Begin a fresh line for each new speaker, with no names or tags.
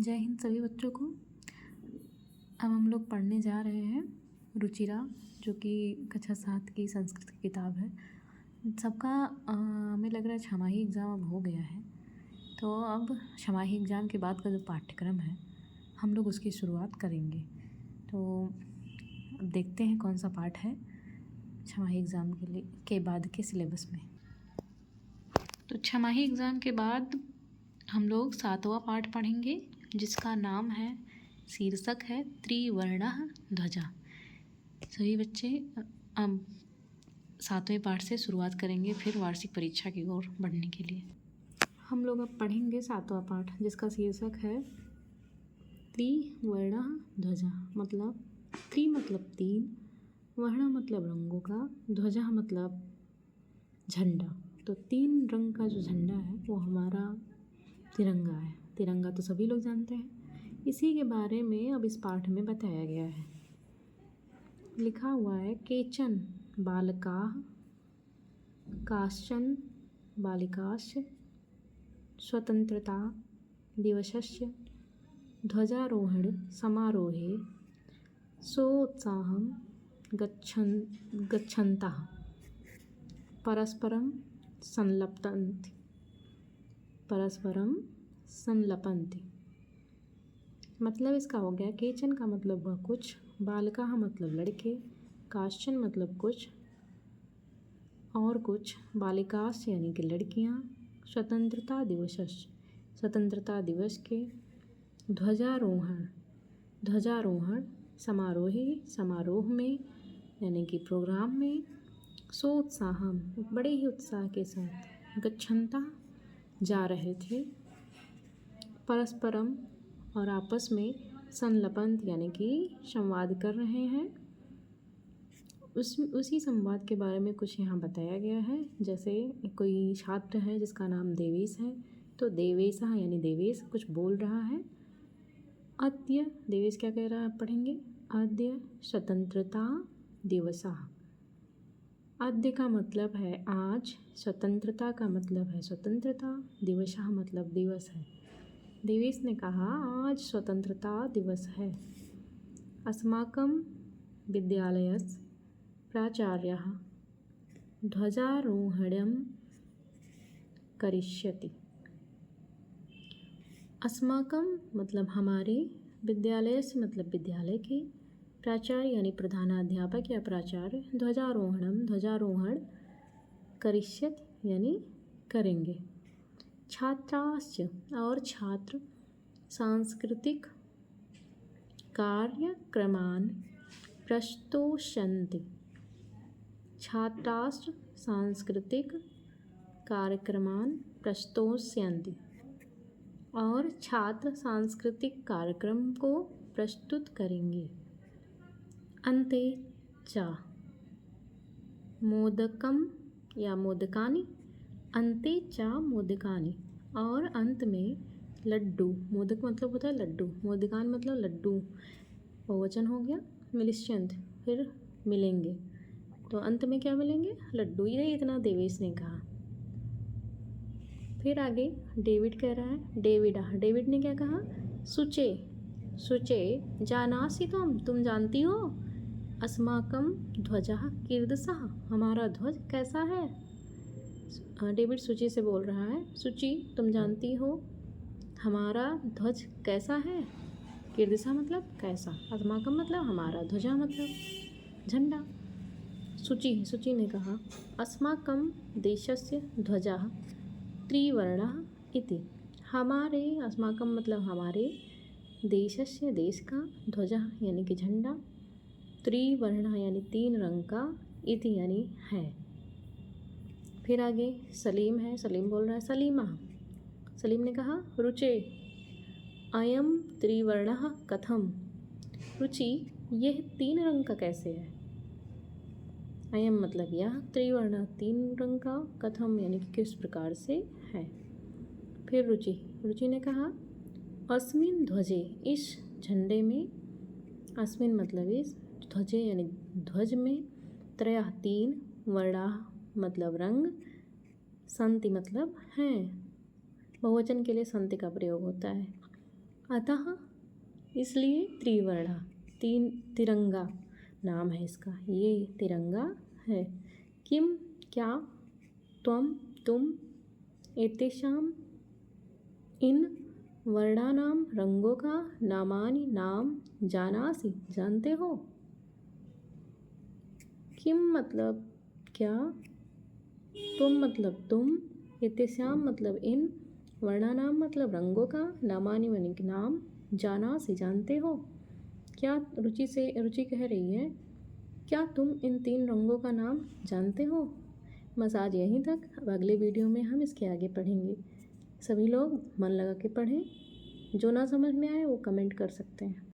जय हिंद सभी बच्चों को। अब हम लोग पढ़ने जा रहे हैं रुचिरा, जो कि कक्षा 7 की संस्कृत की किताब है। सबका हमें लग रहा है छमाही एग्ज़ाम अब हो गया है, तो अब छमाही एग्ज़ाम के बाद का जो पाठ्यक्रम है हम लोग उसकी शुरुआत करेंगे। तो अब देखते हैं कौन सा पाठ है छमाही एग्ज़ाम के बाद के सिलेबस में। तो छमाही एग्ज़ाम के बाद हम लोग 7वां पाठ पढ़ेंगे, जिसका नाम है, शीर्षक है त्रिवर्णः ध्वजा। सभी बच्चे अब 7वें पाठ से शुरुआत करेंगे, फिर वार्षिक परीक्षा की ओर बढ़ने के लिए। हम लोग अब पढ़ेंगे 7वां पाठ, जिसका शीर्षक है त्रिवर्णः ध्वजा। मतलब त्रि मतलब 3, वर्ण मतलब रंगों का, ध्वजा मतलब झंडा। तो 3 रंग का जो झंडा है वो हमारा तिरंगा है। तिरंगा तो सभी लोग जानते हैं, इसी के बारे में अब इस पाठ में बताया गया है। लिखा हुआ है, केचन बालकाः काश्चन बालिकाश्च स्वतंत्रता दिवसस्य ध्वजारोहण समारोहे सोत्साहं गच्छन्तः परस्परं संलपन्ति। मतलब इसका हो गया, केचन का मतलब वह कुछ, बालकाः मतलब लड़के, काश्चन मतलब कुछ और कुछ, बालिकाश्च यानी कि लड़कियाँ, स्वतंत्रता दिवस के, ध्वजारोहण समारोह में यानी कि प्रोग्राम में, सोत्साहम बड़े ही उत्साह के साथ, गच्छन्ता जा रहे थे, परस्परम और आपस में, संलपंत यानी कि संवाद कर रहे हैं। उसी संवाद के बारे में कुछ यहाँ बताया गया है। जैसे कोई छात्र है जिसका नाम देवेश है, तो देवेशः यानी देवेश कुछ बोल रहा है। अद्य देवेश क्या कह रहा है, आप पढ़ेंगे। अद्य स्वतंत्रता दिवसः। अद्य का मतलब है आज, स्वतंत्रता का मतलब है स्वतंत्रता, दिवसः मतलब दिवस है। देवेश ने कहा आज स्वतंत्रता दिवस है। अस्माकं विद्यालयस्य प्राचार्यः ध्वजारोहणं करिष्यति। अस्माकं मतलब हमारे, विद्यालय से मतलब विद्यालय के, प्राचार्य यानी प्रधानाध्यापक या प्राचार्य, ध्वजारोहण करिष्यत यानी करेंगे। छात्राश्च और छात्र, सांस्कृतिक कार्यक्रमान् प्रस्तोष्यन्ति। छात्राश्च सांस्कृतिक कार्यक्रमान् प्रस्तोष्यन्ति और छात्र सांस्कृतिक कार्यक्रम को प्रस्तुत करेंगे। अन्ते च मोदकम या मोदकानि, अन्ते च मोदकानि और अंत में लड्डू। मोदक मतलब होता है लड्डू, मोदकान मतलब लड्डू, बहुवचन हो गया। मिलिष्यन्त फिर मिलेंगे, तो अंत में क्या मिलेंगे, लड्डू। ये इतना देवेश ने कहा। फिर आगे डेविड कह रहा है, डेविड ने क्या कहा, शुचे जानासि तुम जानती हो, अस्माकं ध्वजः कीदृशः, हमारा ध्वज कैसा है। डेविड सूची से बोल रहा है, सूची तुम जानती हो हमारा ध्वज कैसा है। कीदृशः मतलब कैसा, अस्माकं मतलब हमारा, ध्वजा मतलब झंडा। सूची ने कहा, अस्माकं देशस्य ध्वजः त्रिवर्णः इति। हमारे, अस्माकं मतलब हमारे, देशस्य देश का, ध्वजः यानी कि झंडा, त्रिवर्णः यानी 3 रंग का, इति यानी है। फिर आगे सलीम है, सलीम बोल रहा है, सलीम ने कहा, रुचे अयम त्रिवर्णः कथम। रुचि यह 3 रंग का कैसे है। अयम मतलब यह, त्रिवर्ण 3 रंग का, कथम यानी कि किस प्रकार से है। फिर रुचि ने कहा, अस्मिन् ध्वजे इस झंडे में, अस्मिन् मतलब इस, ध्वजे यानी ध्वज में, त्रयः 3, वर्णाः मतलब रंग, संति मतलब हैं, बहुवचन के लिए संति का प्रयोग होता है। अतः इसलिए त्रिवर्णा, तीन तिरंगा नाम है इसका, ये तिरंगा है। किम क्या, त्वम तुम, एतेषाम इन वर्णानां रंगों का नामानि नाम जानासि जानते हो। किम मतलब क्या, तुम मतलब तुम, एतेषाम मतलब इन, वर्णानाम मतलब रंगों का, नामानि माने के नाम, जानासि जानते हो। क्या रुचि कह रही है, क्या तुम इन तीन रंगों का नाम जानते हो। बस आज यहीं तक, अब अगले वीडियो में हम इसके आगे पढ़ेंगे। सभी लोग मन लगा के पढ़ें, जो ना समझ में आए वो कमेंट कर सकते हैं।